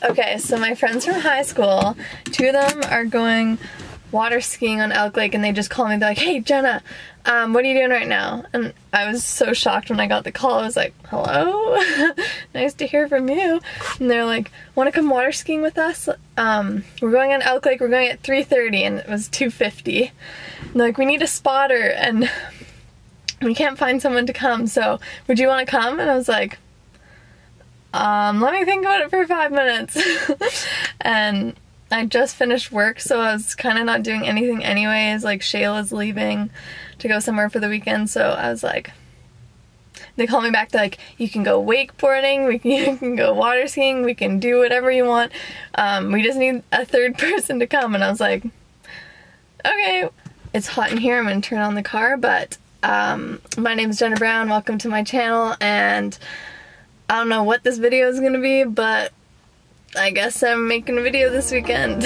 Okay, so my friends from high school, 2 of them are going water skiing on Elk Lake, and they just called me. They're like, "Hey Jenna, what are you doing right now?" And I was so shocked when I got the call. I was like, "Hello? Nice to hear from you." And they're like, "Want to come water skiing with us? We're going on Elk Lake. We're going at 3:30, and it was 2:50. And they're like, "We need a spotter, and we can't find someone to come, so would you want to come?" And I was like, let me think about it for 5 minutes. And I just finished work, so I was kind of not doing anything anyways. Like, Shayla's leaving to go somewhere for the weekend, so I was like, they called me back, they're like, "You can go wakeboarding, you can go water skiing, we can do whatever you want. We just need a 3rd person to come." And I was like, okay. It's hot in here, I'm gonna turn on the car, but my name is Jenna Brown, welcome to my channel, and I don't know what this video is gonna be, but I guess I'm making a video this weekend.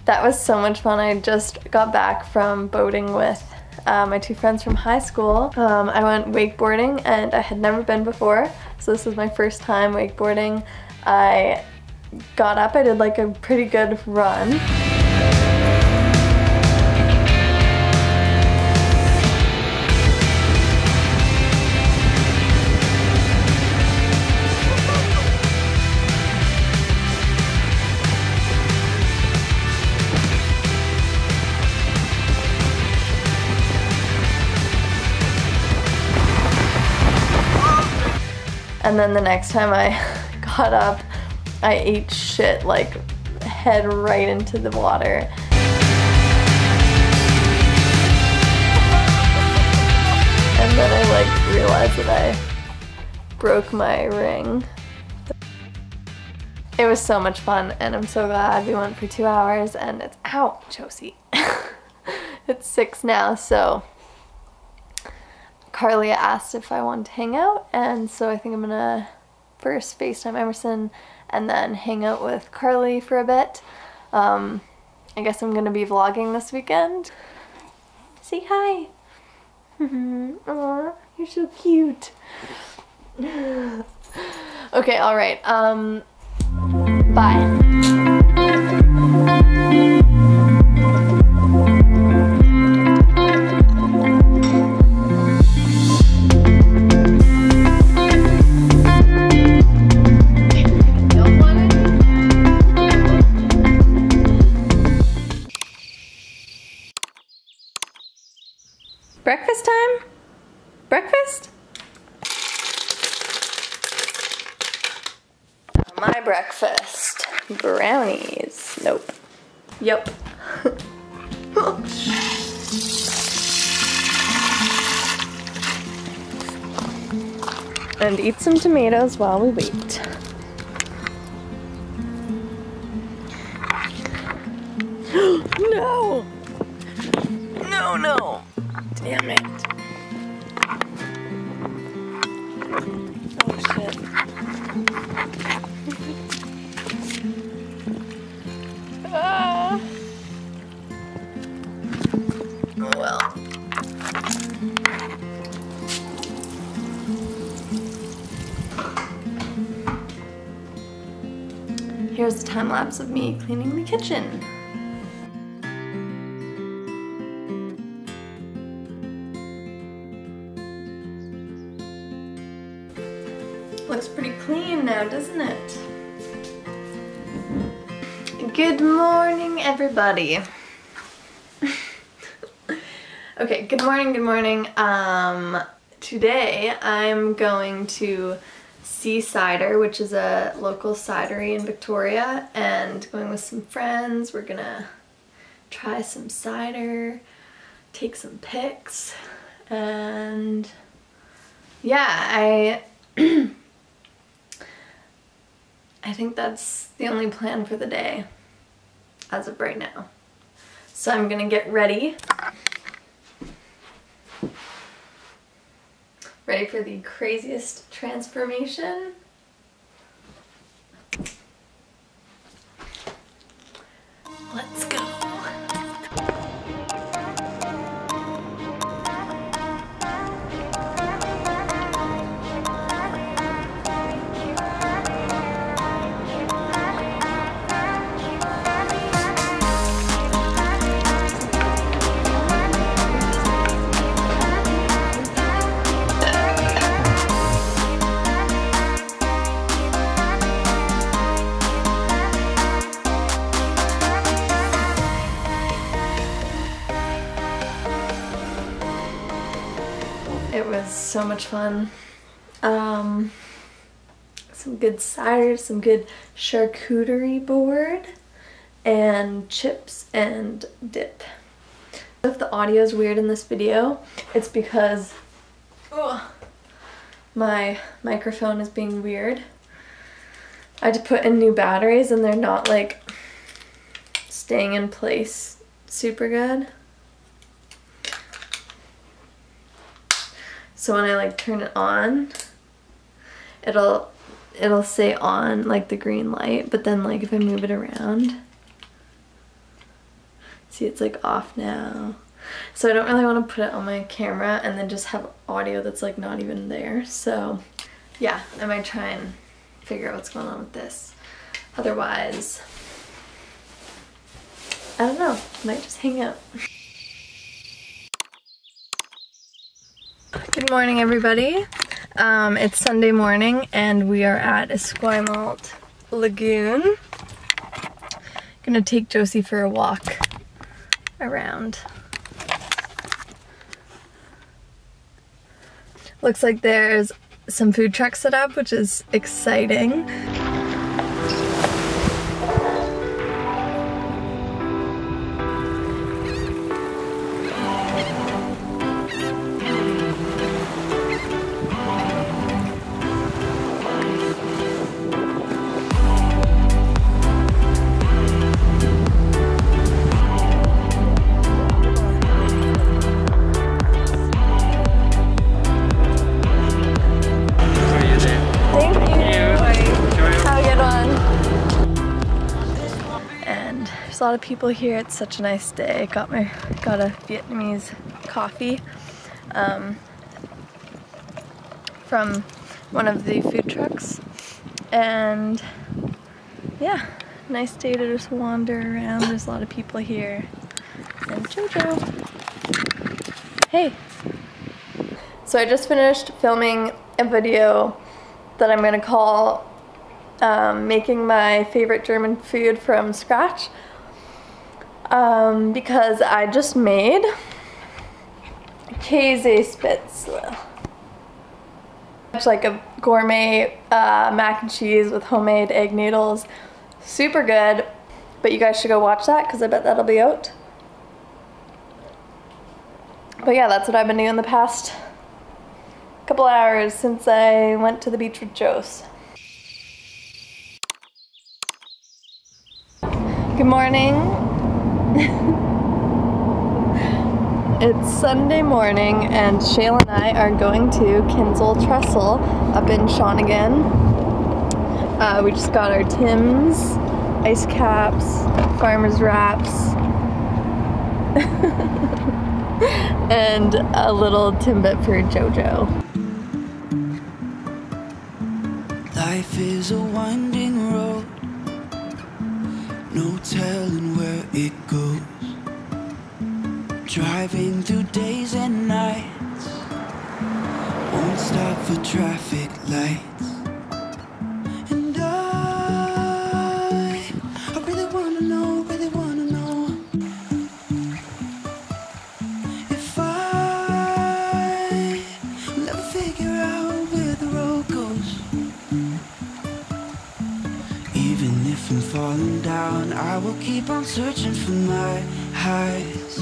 That was so much fun. I just got back from boating with my 2 friends from high school. I went wakeboarding, and I had never been before, so this was my first time wakeboarding. I got up, I did like a pretty good run. And then the next time I got up, I ate shit, like head right into the water. And then I like realized that I broke my ring. It was so much fun, and I'm so glad we went for 2 hours, and it's, ow, Josie. It's 6 now, so Carly asked if I wanted to hang out, and so I think I'm gonna first FaceTime Emerson and then hang out with Carly for a bit. I guess I'm gonna be vlogging this weekend. Say hi. Aw, you're so cute. Okay, alright, bye. Breakfast time? Breakfast? My breakfast. Brownies. Nope. Yep. And eat some tomatoes while we wait. No! No, no! Damn it. Oh shit. Ah. Oh well. Here's a time lapse of me cleaning the kitchen. Looks pretty clean now, doesn't it? Good morning, everybody. Okay, good morning, good morning. Today I'm going to Sea Cider, which is a local cidery in Victoria, and going with some friends. We're gonna try some cider, take some pics, and yeah, I think that's the only plan for the day as of right now. So I'm gonna get ready. Ready for the craziest transformation? Let's go. It was so much fun. Some good cider, some good charcuterie board, and chips and dip. If the audio is weird in this video, it's because my microphone is being weird. I had to put in new batteries and they're not like staying in place super good. So when I like turn it on, it'll say on, like the green light, but then like if I move it around, see it's like off now. So I don't really want to put it on my camera and then just have audio that's like not even there. So yeah, I might try and figure out what's going on with this. Otherwise, I don't know, might just hang out. Good morning, everybody. It's Sunday morning and we are at Esquimalt Lagoon. Gonna take Josie for a walk around. Looks like there's some food trucks set up, which is exciting. A lot of people here. It's such a nice day. Got a Vietnamese coffee from one of the food trucks, and yeah, nice day to just wander around. There's a lot of people here. And Jojo, hey. So I just finished filming a video that I'm gonna call making my favorite German food from scratch. Because I just made Käsespätzle. It's like a gourmet mac and cheese with homemade egg noodles. Super good, but you guys should go watch that because I bet that'll be out. But yeah, that's what I've been doing the past couple hours since I went to the beach with Jose. Good morning. It's Sunday morning and Shayla and I are going to Kinsol Trestle up in Shawnigan. We just got our Tim's, ice caps, farmer's wraps, and a little Timbit for Jojo. Life is a winding road, no telling where it goes. Driving through days and nights, won't stop for traffic lights. And I really wanna know if I will ever figure out where the road goes. Even if I'm falling down, I will keep on searching for my highs.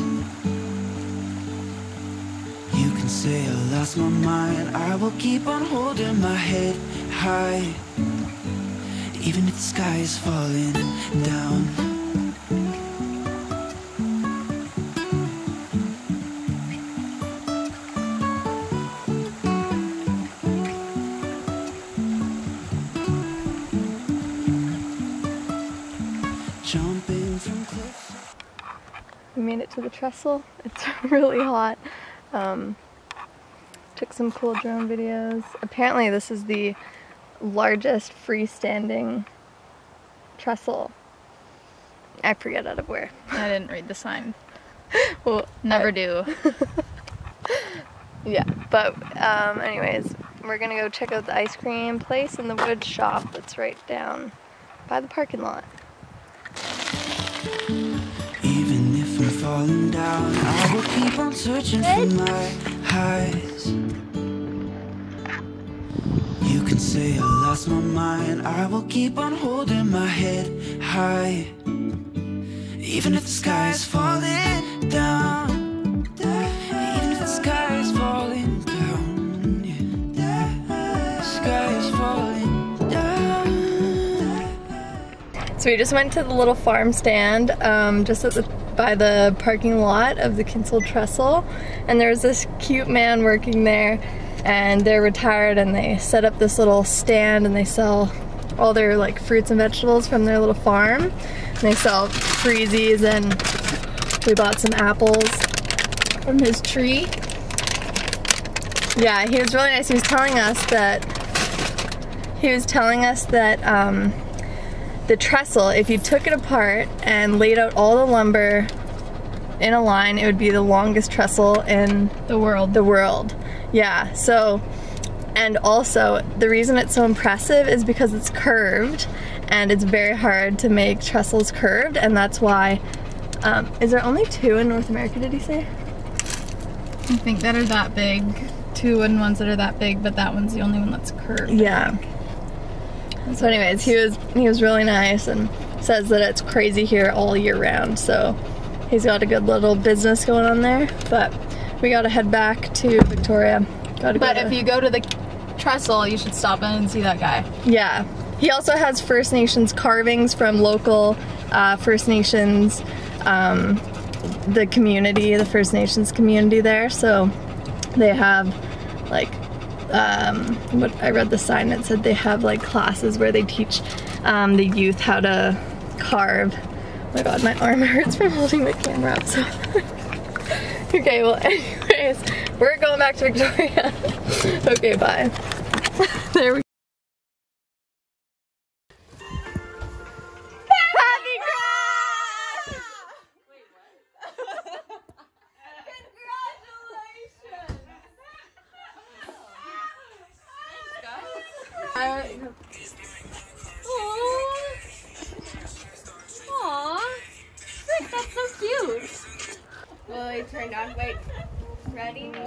can say I lost my mind, I will keep on holding my head high, even if the sky is falling down. Jumping from cliffs. We made it to the trestle. It's really hot. Took some cool drone videos. Apparently this is the largest freestanding trestle. I forget out of where. I didn't read the sign. Well, Never do. Yeah, but anyways, we're gonna go check out the ice cream place and the wood shop that's right down by the parking lot. Even if I'm falling down, I will keep on searching for my highs. You can say I lost my mind, I will keep on holding my head high, even if the sky is falling down. Even if the sky is falling down, yeah. The sky is falling down. So we just went to the little farm stand just by the parking lot of the Kinsol Trestle, and there's this cute man working there, and they're retired, and they set up this little stand and they sell all their like fruits and vegetables from their little farm. And they sell freezies, and we bought some apples from his tree. Yeah, he was really nice. He was telling us that the trestle, if you took it apart and laid out all the lumber in a line, it would be the longest trestle in The world. the world. Yeah, so, and also the reason it's so impressive is because it's curved, and it's very hard to make trestles curved, and that's why, is there only 2 in North America, did he say? I think that are that big. 2 wooden ones that are that big, but that one's the only one that's curved. Yeah. So anyways, he was really nice and says that it's crazy here all year round, so he's got a good little business going on there, but we gotta head back to Victoria. But if you go to the trestle, you should stop in and see that guy. Yeah. He also has First Nations carvings from local First Nations, the community, the First Nations community there, so they have like, what I read the sign, it said they have like classes where they teach the youth how to carve. Oh my god, my arm hurts from holding the camera up so. Okay, well anyways, we're going back to Victoria. Okay, bye. There we go. Happy Crash! Wait, what? Aww, Rick, that's so cute. Well, it turned on. Wait, ready? No,